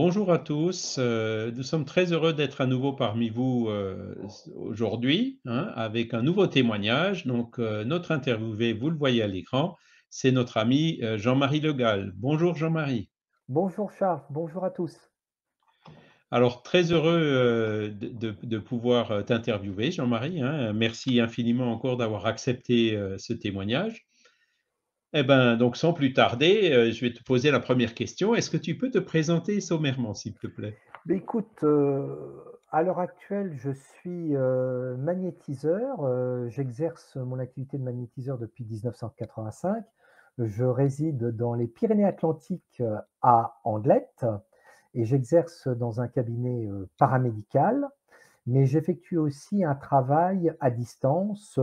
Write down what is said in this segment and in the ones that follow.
Bonjour à tous, nous sommes très heureux d'être à nouveau parmi vous, aujourd'hui, hein, avec un nouveau témoignage. Notre interviewé, vous le voyez à l'écran, c'est notre ami, Jean-Marie Le Gall. Bonjour Jean-Marie. Bonjour Charles, bonjour à tous. Alors très heureux, de pouvoir, t'interviewer Jean-Marie, hein. Merci infiniment encore d'avoir accepté, ce témoignage. Eh ben, donc sans plus tarder, je vais te poser la première question. Est-ce que tu peux te présenter sommairement, s'il te plaît? Écoute, à l'heure actuelle, je suis, magnétiseur, j'exerce mon activité de magnétiseur depuis 1985. Je réside dans les Pyrénées-Atlantiques, à Andelette et j'exerce dans un cabinet, paramédical, mais j'effectue aussi un travail à distance,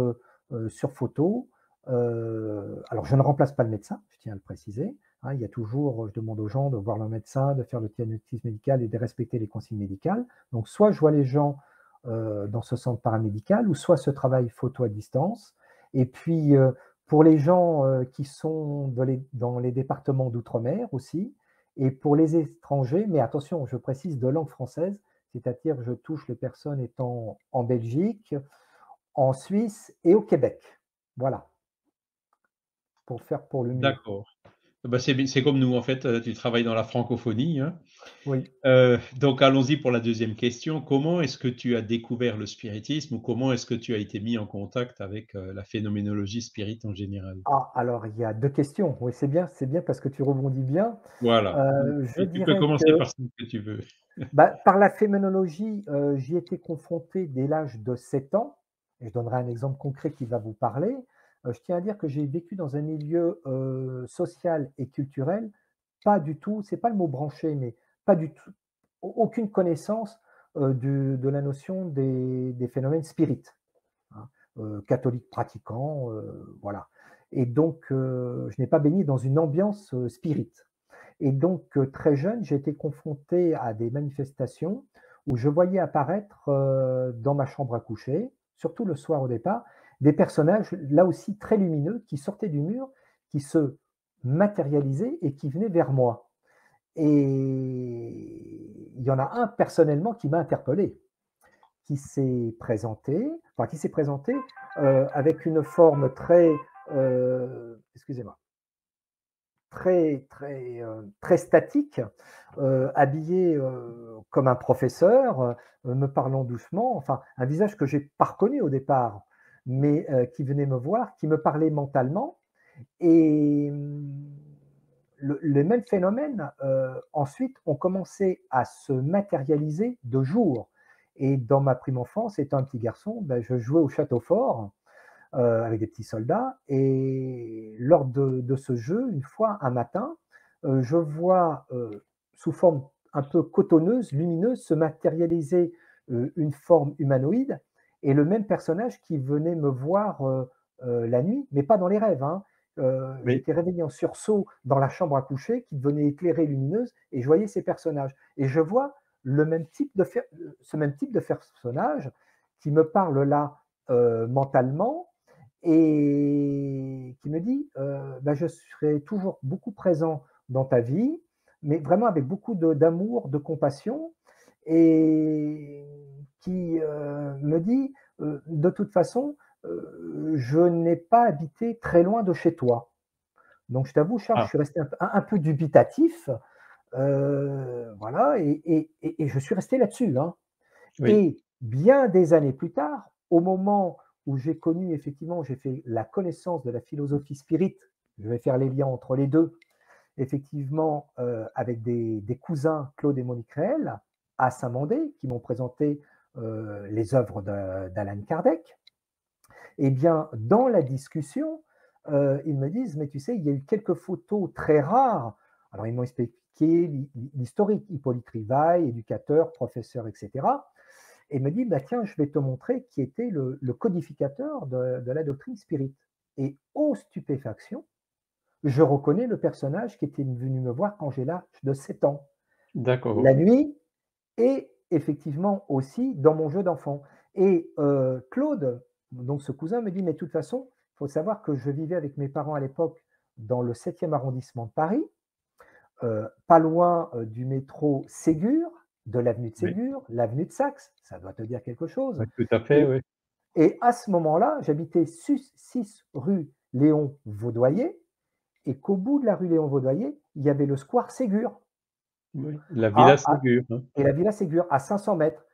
sur photo. Alors je ne remplace pas le médecin, je tiens à le préciser, hein. Il y a toujours, je demande aux gens de voir leur médecin, de faire le diagnostic médical et de respecter les consignes médicales. Donc soit je vois les gens, dans ce centre paramédical ou soit ce travail photo à distance et puis, pour les gens, qui sont dans les départements d'outre-mer aussi et pour les étrangers, mais attention, je précise de langue française, c'est-à-dire que je touche les personnes étant en Belgique, en Suisse et au Québec. Voilà, pour faire pour le mieux. D'accord. Bah, c'est comme nous en fait, tu travailles dans la francophonie, hein. Oui. Donc allons-y pour la deuxième question. Comment est-ce que tu as découvert le spiritisme ou comment est-ce que tu as été mis en contact avec, la phénoménologie spirit en général? Ah, alors il y a 2 questions. Oui, c'est bien parce que tu rebondis bien. Voilà. Je Tu peux dirais commencer que, par celle que tu veux. par la phénoménologie, j'y étais confronté dès l'âge de 7 ans et je donnerai un exemple concret qui va vous parler. Je tiens à dire que j'ai vécu dans un milieu, social et culturel pas du tout, c'est pas le mot branché, mais pas du tout aucune connaissance, de la notion des phénomènes spirites, hein, catholique pratiquant, voilà et donc je n'ai pas baigné dans une ambiance, spirit et donc très jeune, j'ai été confronté à des manifestations où je voyais apparaître, dans ma chambre à coucher, surtout le soir au départ, des personnages là aussi très lumineux qui sortaient du mur, qui se matérialisaient et qui venaient vers moi et il y en a un personnellement qui m'a interpellé, qui s'est présenté, avec une forme très, excusez-moi, très statique, habillé, comme un professeur, me parlant doucement, enfin un visage que j'ai pas reconnu au départ, mais qui venait me voir, qui me parlait mentalement et les mêmes phénomènes, ensuite ont commencé à se matérialiser de jour et dans ma prime enfance, étant un petit garçon, je jouais au château fort, avec des petits soldats et lors de ce jeu, une fois, un matin, je vois, sous forme un peu cotonneuse, lumineuse, se matérialiser, une forme humanoïde et le même personnage qui venait me voir, la nuit, mais pas dans les rêves, hein. Oui. J'étais réveillé en sursaut dans la chambre à coucher qui devenait éclairée, lumineuse et je voyais ces personnages et je vois le même type de fer ce même type de personnage qui me parle là, mentalement et qui me dit, «Je serai toujours beaucoup présent dans ta vie, mais vraiment avec beaucoup d'amour, de compassion» et qui, me dit, «De toute façon, je n'ai pas habité très loin de chez toi». Donc je t'avoue Charles, je Ah, suis resté un peu dubitatif, voilà et je suis resté là-dessus, hein. oui. Et bien des années plus tard, au moment où j'ai connu effectivement, j'ai fait la connaissance de la philosophie spirit, je vais faire les liens entre les 2. Effectivement, avec des cousins Claude et Monique Réel à Saint-Mandé qui m'ont présenté, les œuvres d'Allan Kardec et bien dans la discussion, ils me disent: «Mais tu sais, il y a eu quelques photos très rares». Alors ils m'ont expliqué l'historique, Hippolyte Rivail, éducateur, professeur et cetera et il me dit: «Bah, tiens, je vais te montrer qui était le codificateur de la doctrine spirit» et ô stupéfaction, je reconnais le personnage qui était venu me voir quand j'ai l'âge de 7 ans, la D'accord. nuit et effectivement aussi dans mon jeu d'enfant et Claude, donc ce cousin me dit: «Mais de toute façon, il faut savoir que je vivais avec mes parents à l'époque dans le 7e arrondissement de Paris, pas loin, du métro Ségur, de l'avenue de Oui, Ségur, l'avenue de Saxe, ça doit te dire quelque chose oui, tout à fait, et oui. à ce moment-là, j'habitais 6 rue Léon Vaudoyer et qu'au bout de la rue Léon Vaudoyer, il y avait le square Ségur Oui, la villa à Ségur, hein. et la villa Ségur à 500 mètres.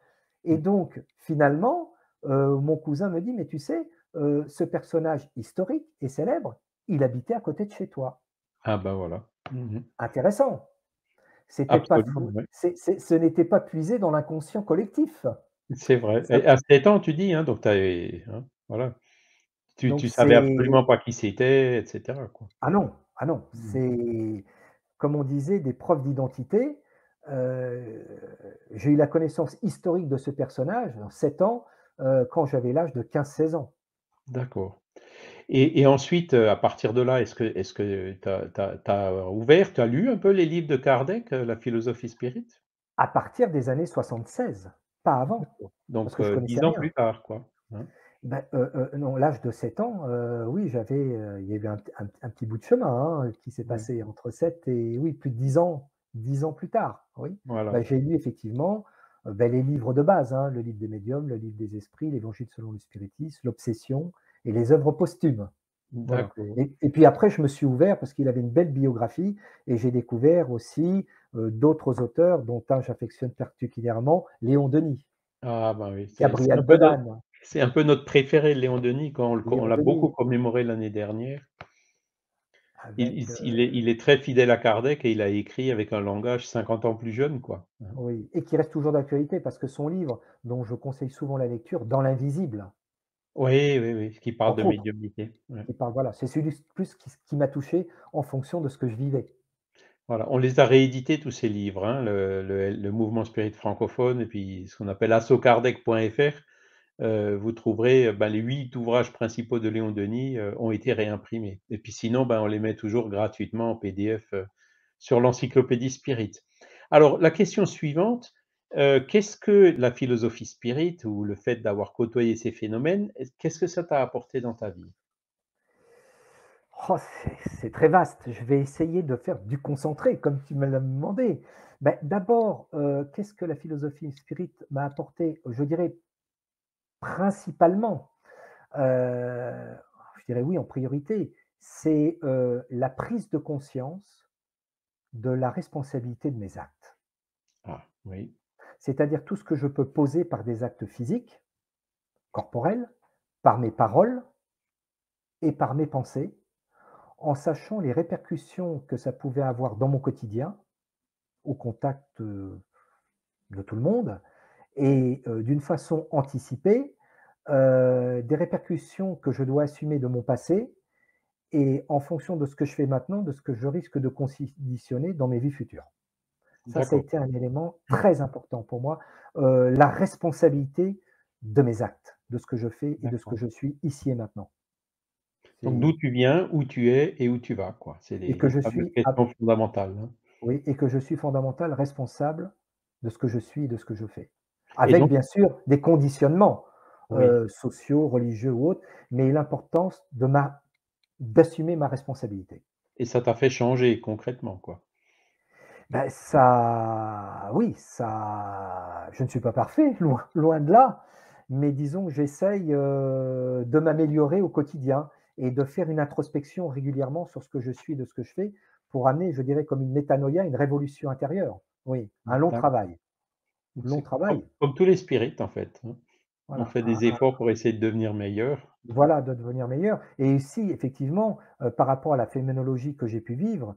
Et Mmh. donc finalement, mon cousin me dit: «Mais tu sais, ce personnage historique et célèbre, il habitait à côté de chez toi». Ah bah, voilà. Mmh. Intéressant. C'était pas Absolument, fou, ouais. ce n'était pas puisé dans l'inconscient collectif. C'est vrai Ça et à 7 ans tu dis, hein, donc tu hein, voilà. Tu donc savais c'est absolument pas qui c'était et cetera, quoi. ah non, ah non, Mmh. c'est comme on disait des preuves d'identité. Heu, j'ai eu la connaissance historique de ce personnage, 7 ans, quand j'avais l'âge de 15-16 ans. D'accord et ensuite, à partir de là, est-ce que tu as ouvert, tu as lu un peu les livres de Kardec, la philosophie spirit? À partir des années 76, pas avant, D'accord, parce donc que je connaissais 10 ans rien. plus tard, quoi, hein? Ben, non, l'âge de 7 ans, oui, il y avait un petit bout de chemin, hein, qui s'est Ouais, passé entre 7 et oui, plus de 10 ans plus tard, oui. voilà. Bah, j'ai lu effectivement, les livres de base, hein, le livre des médiums, le livre des esprits, l'Évangile selon le spiritisme, l'Obsession et les œuvres posthumes. Voilà D'accord. et puis après je me suis ouvert parce qu'il avait une belle biographie et j'ai découvert aussi, d'autres auteurs dont un j'affectionne particulièrement, Léon Denis, Ah bah, oui, c'est Gabriel un peu notre Dolan, préféré, Léon Denis, quand on Léon l'a beaucoup Denis commémoré l'année dernière. avec, Il est très fidèle à Kardec et il a écrit avec un langage 50 ans plus jeune, quoi, hein. oui et qui reste toujours d'actualité parce que son livre, dont je conseille souvent la lecture, Dans l'invisible, Oui, oui, oui, qui parle de entre autres, médiumnité, ouais. qui parle voilà, c'est celui plus qui m'a touché en fonction de ce que je vivais. Voilà, on les a réédités tous ces livres, hein, le Mouvement Spirit francophone et puis ce qu'on appelle assokardec.fr. Vous trouverez, bah, les 8 ouvrages principaux de Léon Denis, ont été réimprimés et puis sinon, ben, on les met toujours gratuitement en PDF, sur l'encyclopédie Spirit. Alors la question suivante, qu'est-ce que la philosophie Spirit ou le fait d'avoir côtoyé ces phénomènes, qu'est-ce que ça t'a apporté dans ta vie? Oh, c'est très vaste. Je vais essayer de faire du concentré comme tu me l'as demandé. D'abord, qu'est-ce que la philosophie spirit m'a apporté? Je dirais principalement, heu, je dirais oui en priorité, c'est, la prise de conscience de la responsabilité de mes actes. Ah oui, C'est-à-dire tout ce que je peux poser par des actes physiques, corporels, par mes paroles et par mes pensées, en sachant les répercussions que ça pouvait avoir dans mon quotidien, au contact, de tout le monde et d'une façon anticipée, des répercussions que je dois assumer de mon passé et en fonction de ce que je fais maintenant, de ce que je risque de conditionner dans mes vies futures. Ça a d'accord, été un élément très important pour moi, la responsabilité de mes actes, de ce que je fais et de ce que d'accord. je suis ici et maintenant. Donc d'où C'est tu viens, où tu es et où tu vas, quoi. C'est et que les je fameuses suis questions fondamentales, hein. oui et que je suis fondamental responsable de ce que je suis et de ce que je fais. Et Avec donc bien sûr des conditionnements, oui, sociaux, religieux ou autres, mais l'importance d'assumer ma responsabilité. et ça t'a fait changer concrètement, quoi? Ça oui, ça je ne suis pas parfait, loin de là, mais disons que j'essaye, de m'améliorer au quotidien et de faire une introspection régulièrement sur ce que je suis et de ce que je fais pour amener, je dirais comme une métanoïa, une révolution intérieure. Oui, un long D'accord. travail, Donc long c'est comme travail, comme tous les spirites, en fait, hein. On voilà, fait des efforts pour essayer de devenir meilleur. voilà, de devenir meilleur et aussi effectivement, par rapport à la phénoménologie que j'ai pu vivre,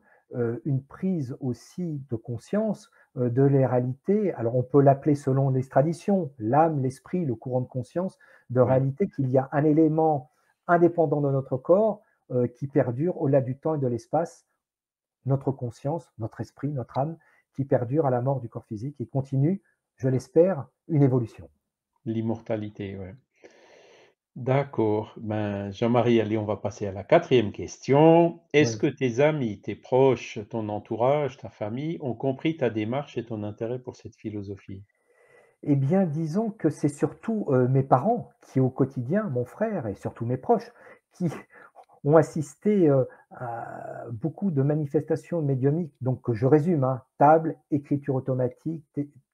une prise aussi de conscience, de les réalités. Alors on peut l'appeler selon les traditions, l'âme, l'esprit, le courant de conscience, de Oui, réalité qu'il y a un élément indépendant de notre corps, qui perdure au-delà du temps et de l'espace, notre conscience, notre esprit, notre âme, qui perdure à la mort du corps physique et continue, je l'espère, une évolution. l'immortalité, ouais. D'accord. Ben, Jean-Marie, allez, on va passer à la quatrième question. Est-ce Oui. que tes amis, tes proches, ton entourage, ta famille ont compris ta démarche et ton intérêt pour cette philosophie? Eh bien, disons que c'est surtout, mes parents qui, au quotidien, mon frère et surtout mes proches, qui ont assisté, à beaucoup de manifestations médiumniques, donc que je résume, hein, table, écriture automatique,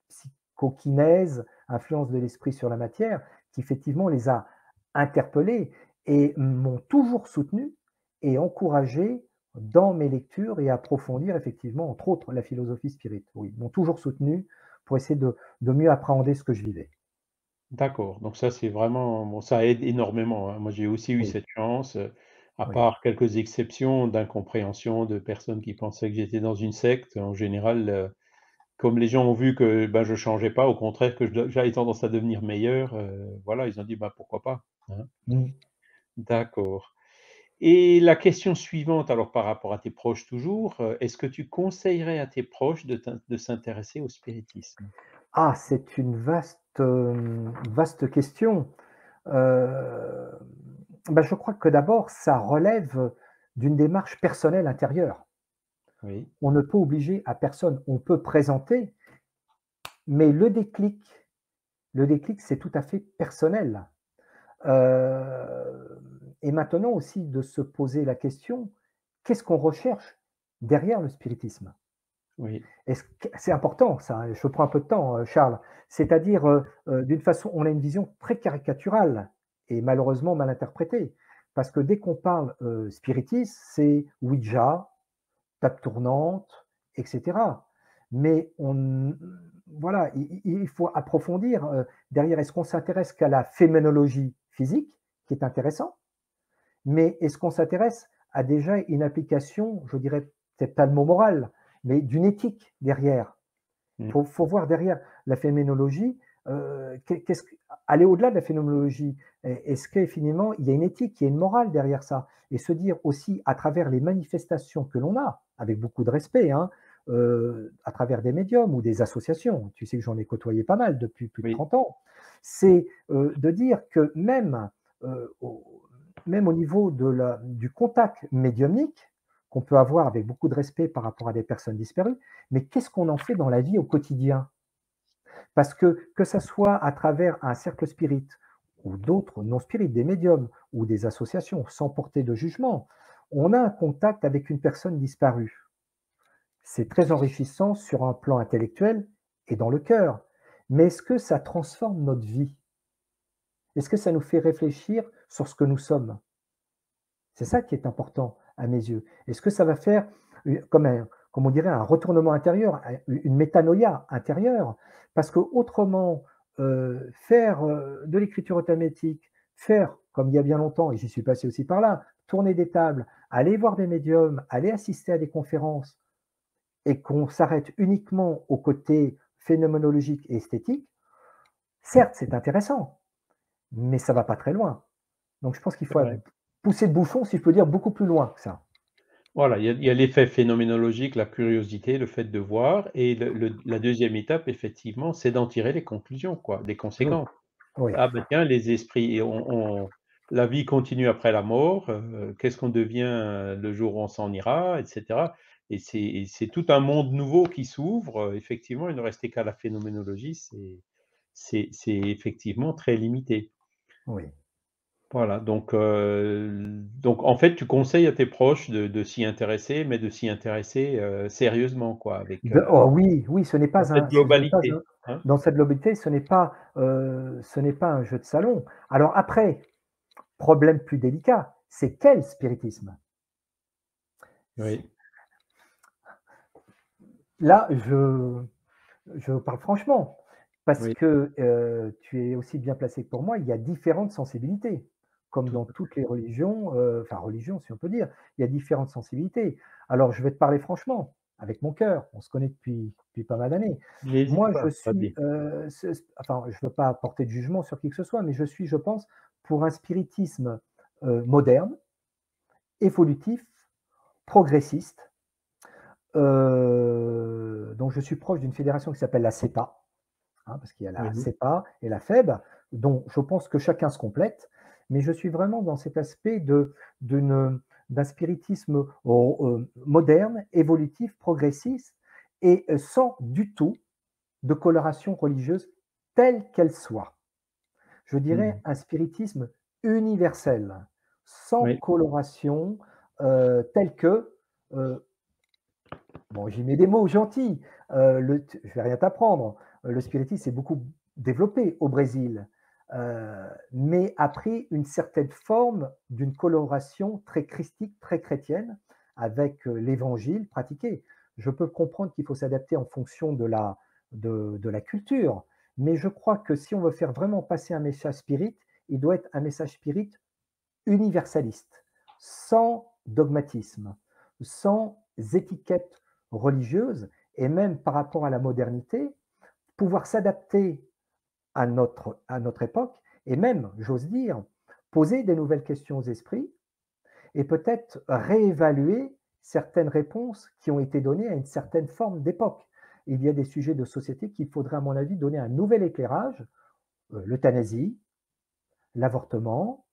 psychokinèse, influence de l'esprit sur la matière, qui effectivement les a interpellés et m'ont toujours soutenu et encouragé dans mes lectures et approfondir effectivement, entre autres, la philosophie spirit. Oui, m'ont toujours soutenu pour essayer de mieux appréhender ce que je vivais. D'accord, donc ça, c'est vraiment bon, ça aide énormément, hein. Moi, j'ai aussi eu Oui, cette chance, à oui. part quelques exceptions d'incompréhension de personnes qui pensaient que j'étais dans une secte. En général, comme les gens ont vu que, ben, je changeais pas, au contraire que j'avais tendance à devenir meilleur, voilà, ils ont dit: «Bah, pourquoi pas?» hein. Mmh. D'accord. Et la question suivante, alors par rapport à tes proches toujours, est-ce que tu conseillerais à tes proches de s'intéresser au spiritisme? Ah, c'est une vaste question. Heu, je crois que d'abord, ça relève d'une démarche personnelle intérieure. Oui, On ne peut obliger à personne. On peut présenter, mais le déclic, c'est tout à fait personnel. Heu et maintenant aussi de se poser la question: qu'est-ce qu'on recherche derrière le spiritisme? oui, Est-ce que c'est important ça, hein, je prends un peu de temps, Charles. C'est-à-dire, d'une façon on a une vision très caricaturale et malheureusement mal interprétée. Parce que dès qu'on parle, spiritisme, c'est Ouija, table tournante et cetera. Mais voilà, il faut approfondir, derrière. Est-ce qu'on s'intéresse qu'à la phénoménologie physique, qui est intéressant, mais est-ce qu'on s'intéresse à déjà une application, je dirais peut-être pas le mot moral, mais d'une éthique derrière? mmh, Faut voir derrière la phénoménologie, qu'est-ce que aller au-delà de la phénoménologie. Est-ce que finalement il y a une éthique, il y a une morale derrière ça? Et se dire aussi à travers les manifestations que l'on a, avec beaucoup de respect, hein, à travers des médiums ou des associations, tu sais que j'en ai côtoyé pas mal depuis plus de oui, 30 ans. C'est, de dire que heu, au même au niveau du contact médiumnique qu'on peut avoir avec beaucoup de respect par rapport à des personnes disparues, mais qu'est-ce qu'on en fait dans la vie au quotidien? Parce que ça soit à travers un cercle spirit ou d'autres non spirites, des médiums ou des associations, sans porter de jugement, on a un contact avec une personne disparue. C'est très enrichissant sur un plan intellectuel et dans le cœur. Mais est-ce que ça transforme notre vie? Est-ce que ça nous fait réfléchir sur ce que nous sommes? C'est ça qui est important à mes yeux. Est-ce que ça va faire comme on dirait, un retournement intérieur, une métanoïa intérieure? Parce qu'autrement, faire, de l'écriture automatique, faire comme il y a bien longtemps et j'y suis passé aussi par là, tourner des tables, aller voir des médiums, aller assister à des conférences et qu'on s'arrête uniquement au côté phénoménologique et esthétique, certes, c'est intéressant, mais ça va pas très loin. Donc je pense qu'il c'est faut vrai. pousser le bouchon, si je peux dire, beaucoup plus loin que ça. Voilà, il y a l'effet phénoménologique, la curiosité, le fait de voir et la deuxième étape effectivement, c'est d'en tirer les conclusions quoi, des Oui, conséquences. oui, Ah ben tiens, les esprits et la vie continue après la mort, qu'est-ce qu'on devient, le jour où on s'en ira et cetera et c'est tout un monde nouveau qui s'ouvre, effectivement, il ne restait qu'à la phénoménologie, c'est effectivement très limité. oui. Voilà, donc en fait, tu conseilles à tes proches de s'y intéresser, mais de s'y intéresser, sérieusement quoi, avec, Oh oui, oui, dans cette ce n'est pas un globalité, hein? dans cette globalité, ce n'est pas un jeu de salon. Alors après, problème plus délicat, c'est quel spiritisme? Oui, Là, je parle franchement, parce oui, que, tu es aussi bien placé que pour moi, il y a différentes sensibilités. Comme tout dans toutes les religions, enfin religions si on peut dire, il y a différentes sensibilités. Alors je vais te parler franchement, avec mon cœur, on se connaît depuis pas mal d'années. n'hésite Moi je pas, suis, vas-y. enfin je ne veux pas porter de jugement sur qui que ce soit, mais je suis, je pense, pour un spiritisme, moderne, évolutif, progressiste. Donc je suis proche d'une fédération qui s'appelle la CEPA, hein, parce qu'il y a la Oui, CEPA et la FEB, dont je pense que chacun se complète, mais je suis vraiment dans cet aspect d'une d'un spiritisme moderne, évolutif, progressiste et sans du tout de coloration religieuse telle qu'elle soit. Je dirais mmh, un spiritisme universel, sans oui, coloration, telle que, heu, bon, j'y mets des mots gentils, je vais rien t'apprendre, le spiritisme s'est beaucoup développé au Brésil, mais a pris une certaine forme d'une coloration très christique, très chrétienne, avec, l'évangile pratiqué. Je peux comprendre qu'il faut s'adapter en fonction de la culture, mais je crois que si on veut faire vraiment passer un message spirit, il doit être un message spirit universaliste, sans dogmatisme, sans étiquette religieuse et même par rapport à la modernité, pouvoir s'adapter à notre époque et même, j'ose dire, poser des nouvelles questions aux esprits et peut-être réévaluer certaines réponses qui ont été données à une certaine forme d'époque. Il y a des sujets de société qu'il faudrait, à mon avis, donner un nouvel éclairage, l'euthanasie, l'avortement,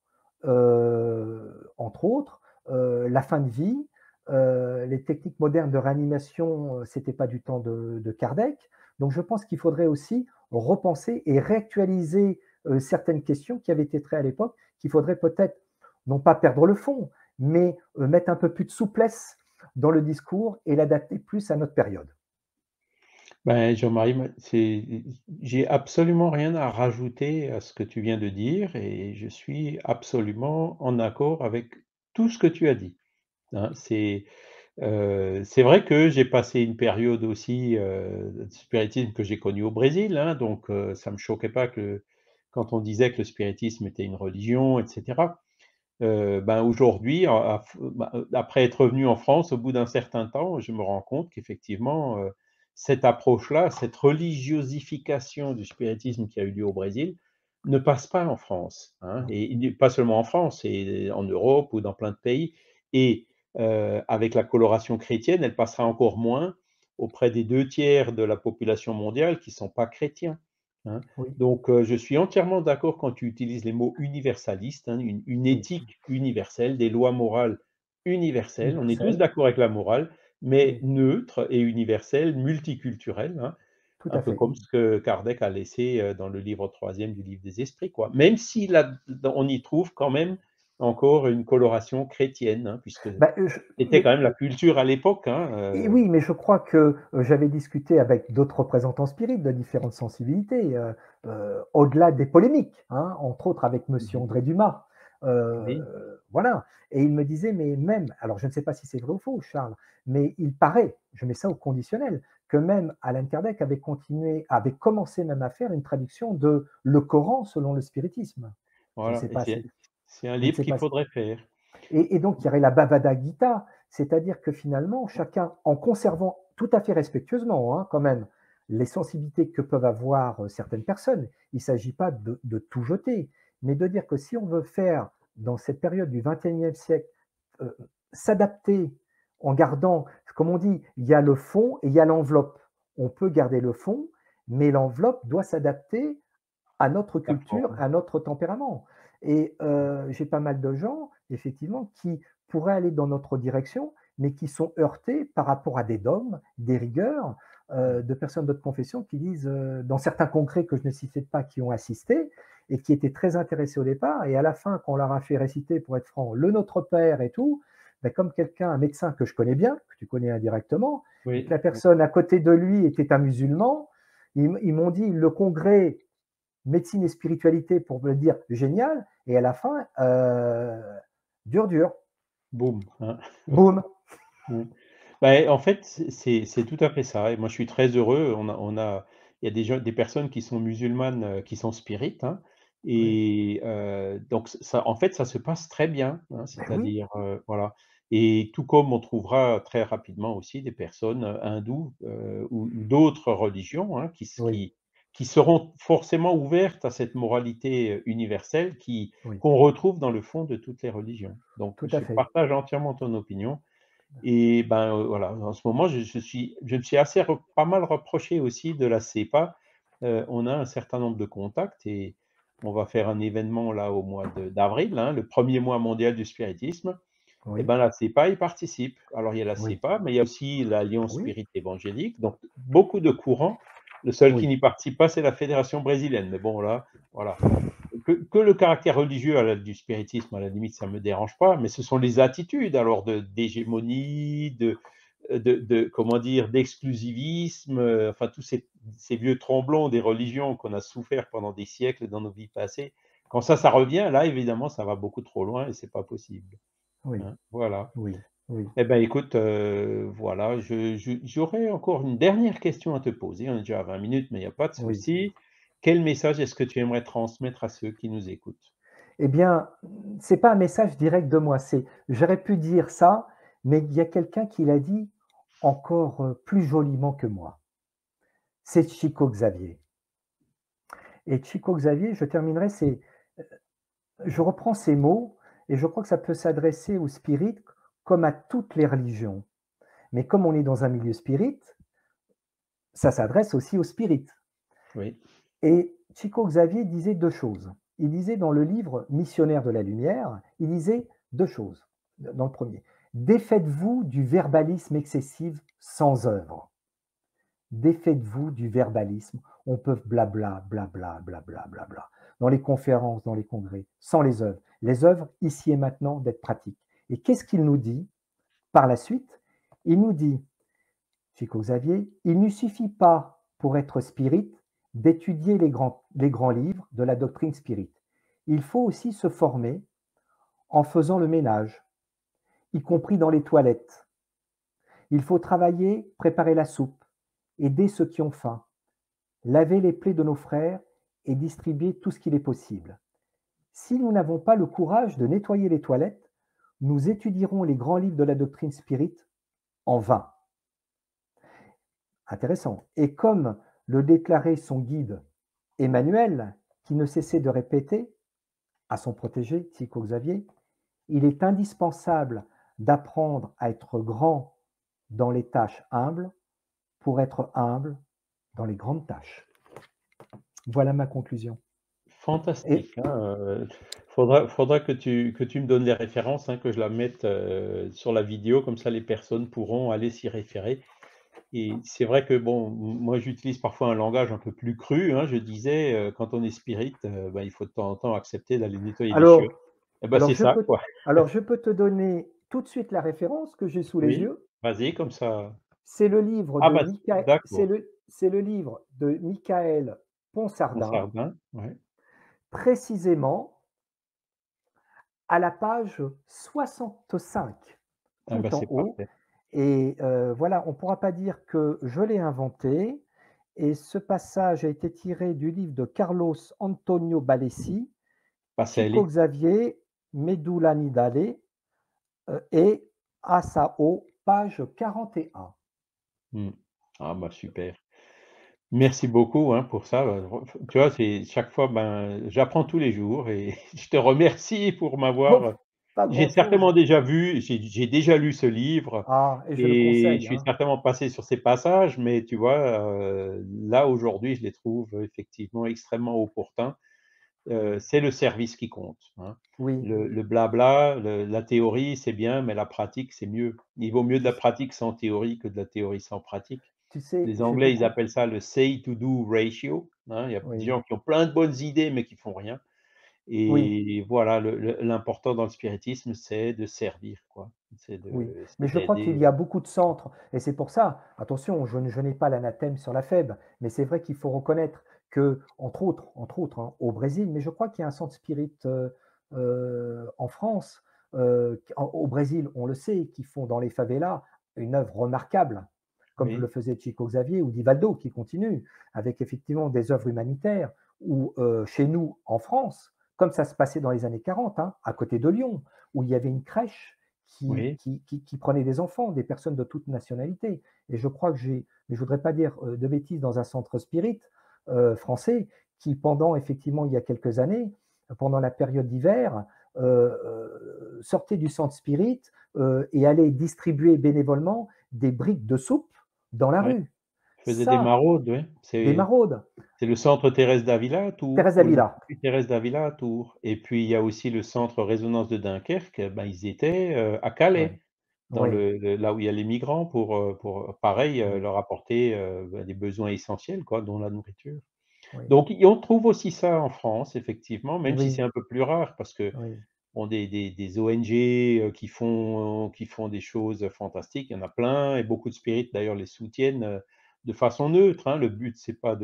entre autres, la fin de vie, les techniques modernes de réanimation, c'était pas du temps de Kardec. Donc je pense qu'il faudrait aussi repenser et réactualiser, certaines questions qui avaient été traitées à l'époque, qu'il faudrait peut-être, non pas perdre le fond, mais, mettre un peu plus de souplesse dans le discours et l'adapter plus à notre période. ben, Jean-Marie, j'ai absolument rien à rajouter à ce que tu viens de dire et je suis absolument en accord avec tout ce que tu as dit, hein. C'est vrai que j'ai passé une période aussi, de spiritisme que j'ai connu au Brésil, hein, donc ça me choquait pas que quand on disait que le spiritisme était une religion et cetera. Ben, aujourd'hui, après être revenu en France, au bout d'un certain temps, je me rends compte qu'effectivement, cette approche-là, cette religiosification du spiritisme qui a eu lieu au Brésil, ne passe pas en France, hein, Non. et pas seulement en France, et en Europe ou dans plein de pays et avec la coloration chrétienne, elle passera encore moins auprès des 2 tiers de la population mondiale qui ne sont pas chrétiens, hein. Oui, Donc, je suis entièrement d'accord quand tu utilises les mots universalistes, hein, une oui, éthique universelle, des lois morales universelles. On est tous universel, d'accord avec la morale, mais oui, neutre et universelle, multiculturelle, hein, tout un à peu fait. comme ce que Kardec a laissé dans le livre troisième du livre des esprits, quoi. Même si là, on y trouve quand même encore une coloration chrétienne, hein, puisque Bah, c'était quand même la culture à l'époque, hein. et oui, mais je crois que, j'avais discuté avec d'autres représentants spirites de différentes sensibilités, au-delà des polémiques, hein, entre autres avec monsieur Mhm. André Dumas. Oui, Voilà, et il me disait: «Mais même», alors je ne sais pas si c'est vrai ou faux Charles, mais il paraît, je mets ça au conditionnel, que même Allan Kardec avait commencé même à faire une traduction de le Coran selon le spiritisme. Je ne voilà, sais et pas si c'est un je ne livre sais qu'il pas faudrait faire. et donc il y aurait la Bhagavad Gita, c'est-à-dire que finalement chacun, en conservant tout à fait respectueusement, hein, quand même, les sensibilités que peuvent avoir, certaines personnes. Il ne s'agit pas de tout jeter, mais de dire que si on veut faire dans cette période du XXIe siècle, heu, s'adapter en gardant, comme on dit, il y a le fond et il y a l'enveloppe. On peut garder le fond, mais l'enveloppe doit s'adapter à notre La culture, forme. à notre tempérament. Et j'ai pas mal de gens, effectivement, qui pourraient aller dans notre direction, mais qui sont heurtés par rapport à des dogmes, des rigueurs, de personnes d'autres confessions qui disent, dans certains congrès que je ne citais pas, qui ont assisté et qui étaient très intéressés au départ et à la fin, quand on leur a fait réciter, pour être franc, le Notre Père et tout, bah, comme quelqu'un, un médecin que je connais bien, que tu connais indirectement, et que Oui, la personne à côté de lui était un musulman, ils m'ont dit: «Le congrès médecine et spiritualité pour me dire génial, et à la fin, dur, dur, boum, hein. boum. Mmh. Bah, en fait, c'est tout à fait ça et moi je suis très heureux. Il y a des personnes qui sont musulmanes, qui sont spirites, hein Oui, et donc ça en fait, ça se passe très bien, hein. ben oui, C'est-à-dire, voilà et tout comme on trouvera très rapidement aussi des personnes, hindoues, ou d'autres religions, hein, oui, qui seront forcément ouvertes à cette moralité, universelle oui, qu'on retrouve dans le fond de toutes les religions. Donc tout à je fait. partage entièrement ton opinion et ben, voilà, en ce moment, je me suis assez pas mal reproché aussi de la CEPA. On a un certain nombre de contacts et on va faire un événement là au mois d'avril, hein, le premier mois mondial du spiritisme et Oui, ben, la CEPA y participe. Alors il y a la oui, CEPA, mais il y a aussi l'Alliance oui, Spirit Évangélique, donc beaucoup de courants. Le seul qui oui, n'y participe pas, c'est la fédération brésilienne, mais bon là, voilà. que le caractère religieux du spiritisme, à la limite, ça me dérange pas, mais ce sont les attitudes alors d'hégémonie, comment dire, d'exclusivisme, enfin tous ces vieux tromblons des religions qu'on a souffert pendant des siècles dans nos vies passées. Quand ça revient, là, évidemment, ça va beaucoup trop loin et c'est pas possible, Oui, hein, voilà. oui, oui, Eh ben, écoute, voilà, j'aurais encore une dernière question à te poser. On est déjà à 20 minutes, mais il y a pas de oui. souci. Quel message est-ce que tu aimerais transmettre à ceux qui nous écoutent? Eh bien, c'est pas un message direct de moi, c'est j'aurais pu dire ça, mais il y a quelqu'un qui l'a dit encore, plus joliment que moi. C'est Chico Xavier et Chico Xavier, je terminerai, je reprends ces mots et je crois que ça peut s'adresser aux spirites comme à toutes les religions. Mais comme on est dans un milieu spirit, ça s'adresse aussi aux spirites. Oui, Et Chico Xavier disait 2 choses. Il disait dans le livre Missionnaire de la lumière, il disait 2 choses dans le premier. Défaites-vous du verbalisme excessif sans œuvre. Défaites-vous du verbalisme. On peut blabla, blabla, blabla, blabla. Dans les conférences, dans les congrès, sans les œuvres. Les œuvres, ici et maintenant, d'être pratiques. Et qu'est-ce qu'il nous dit par la suite? Il nous dit, Chico Xavier, il ne suffit pas, pour être spirit, d'étudier les grands livres de la doctrine spirit. Il faut aussi se former en faisant le ménage, y compris dans les toilettes. Il faut travailler, préparer la soupe, aider ceux qui ont faim, laver les plaies de nos frères et distribuer tout ce qu'il est possible. Si nous n'avons pas le courage de nettoyer les toilettes, nous étudierons les grands livres de la doctrine spirit en vain. Intéressant. Et comme le déclarait son guide Emmanuel, qui ne cessait de répéter à son protégé, Tycho Xavier, il est indispensable d'apprendre à être grand dans les tâches humbles pour être humble dans les grandes tâches. Voilà ma conclusion. Et fantastique, hein, faudra que tu me donnes les références, hein, que je la mette, sur la vidéo, comme ça les personnes pourront aller s'y référer et c'est vrai que bon, moi j'utilise parfois un langage un peu plus cru, hein. Je disais, quand on est spirit, bah, il faut de temps en temps accepter d'aller nettoyer les chiottes. alors, Et bah, alors, c'est je ça, peux, quoi. alors je peux te donner tout de suite la référence que j'ai sous les Oui, yeux. vas-y, comme ça C'est le livre ah de bah, d'accord, C'est le livre de Michael Ponsardin, Ponsardin, ouais. précisément à la page 65, Ah bah, tout en c'est haut. parfait. Et voilà, on ne pourra pas dire que je l'ai inventé. Et ce passage a été tiré du livre de Carlos Antonio Balesi, Chico Pacelli. Xavier, Medula Nidale et Asao, page 41. Mmh. Ah bah, super. Merci beaucoup, hein, pour ça, tu vois, c'est chaque fois, ben, j'apprends tous les jours et je te remercie pour Bon, m'avoir pas j'ai grand-chose. certainement déjà vu, j'ai déjà lu ce livre Ah, et je le et je conseille, suis hein. certainement passé sur ces passages, mais tu vois, là, aujourd'hui, je les trouve effectivement extrêmement opportuns. C'est le service qui compte, hein. Oui, Le blabla, la théorie, c'est bien, mais la pratique, c'est mieux. Il vaut mieux de tu, la pratique sans théorie que de la théorie sans pratique. tu sais, Les j'ai Anglais, ils beaucoup. appellent ça le say to do ratio, hein. Il y a des Oui, gens qui ont plein de bonnes idées, mais qui font rien. oui, Et voilà, l'important dans le spiritisme, c'est de servir, quoi. oui. Mais C'est je crois qu'il d'aider, y a beaucoup de centres. Et c'est pour ça, attention, je n'ai pas l'anathème sur la faible, mais c'est vrai qu'il faut reconnaître que, entre autres hein, au Brésil, mais je crois qu'il y a un centre spirit en France, au Brésil, on le sait, qui font dans les favelas une œuvre remarquable, comme le oui, faisait Chico Xavier ou Divaldo, qui continue, avec effectivement des œuvres humanitaires, ou chez nous, en France, comme ça se passait dans les années 40, hein, à côté de Lyon, où il y avait une crèche oui, qui prenait des enfants, des personnes de toute nationalité. Et je crois que mais je voudrais pas dire de bêtises, dans un centre spirit français qui, pendant effectivement il y a quelques années, pendant la période d'hiver, sortait du centre spirit et allait distribuer bénévolement des briques de soupe dans la ouais. rue. Faisait des Ça, maraudes, oui. des maraudes. C'est le centre Thérèse d'Avila à Tours, Thérèse ou Avila. l'Institut Thérèse d'Avila à Tours. Et puis il y a aussi le centre Résonance de Dunkerque, ben, ils étaient, à Oui, Calais, dans oui, là où il y a les migrants pour pareil, oui. leur apporter, bah, des besoins essentiels quoi, dont la nourriture. oui, Donc et on trouve aussi ça en France, effectivement, même si c'est oui, un peu plus rare parce que oui, bon, des ONG, qui font des choses fantastiques, il y en a plein et beaucoup de spirites d'ailleurs les soutiennent, de façon neutre, hein. Le but c'est pas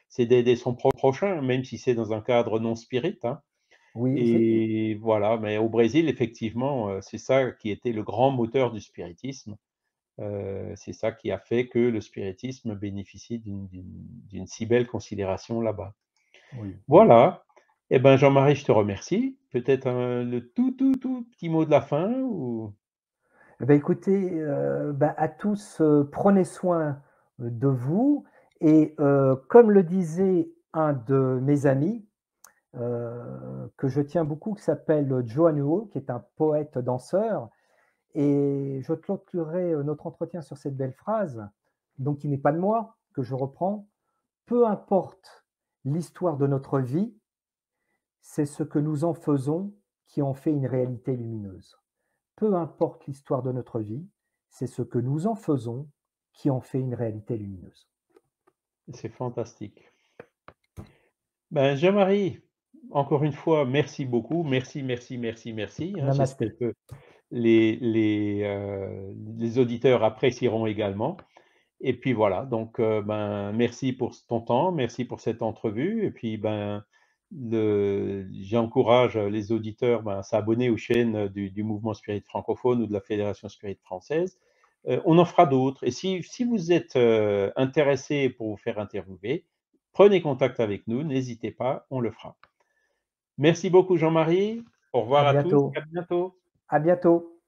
c'est d'aider son prochain, même si c'est dans un cadre non spirit, hein. oui, Et voilà, mais au Brésil effectivement, c'est ça qui était le grand moteur du spiritisme. C'est ça qui a fait que le spiritisme bénéficie d'une si belle considération là-bas. oui, oui. Voilà. Eh ben, Jean-Marie, je te remercie. Peut-être le tout petit mot de la fin ou Eh beh, écoutez, bah, à tous, prenez soin, de vous et comme le disait un de mes amis, que je tiens beaucoup, qui s'appelle Joe Nuo, qui est un poète danseur et je clôturerai, notre entretien sur cette belle phrase, donc qui n'est pas de moi, que je reprends: «Peu importe l'histoire de notre vie, c'est ce que nous en faisons qui en fait une réalité lumineuse». Peu importe l'histoire de notre vie, c'est ce que nous en faisons qui en fait une réalité lumineuse. c'est fantastique. Ben, Jean-Marie, encore une fois, merci beaucoup. Merci, merci, merci, merci, hein. J'espère Namasté. que les auditeurs apprécieront également. Et puis voilà, donc ben, merci pour ton temps, merci pour cette entrevue et puis, ben, j'encourage les auditeurs, ben, à s'abonner aux chaînes du Mouvement Spirit francophone ou de la Fédération Spirit française. On en fera d'autres et si vous êtes, intéressés pour vous faire interviewer, prenez contact avec nous, n'hésitez pas, on le fera. Merci beaucoup Jean-Marie, au À revoir à tous, à bientôt. bientôt. À bientôt.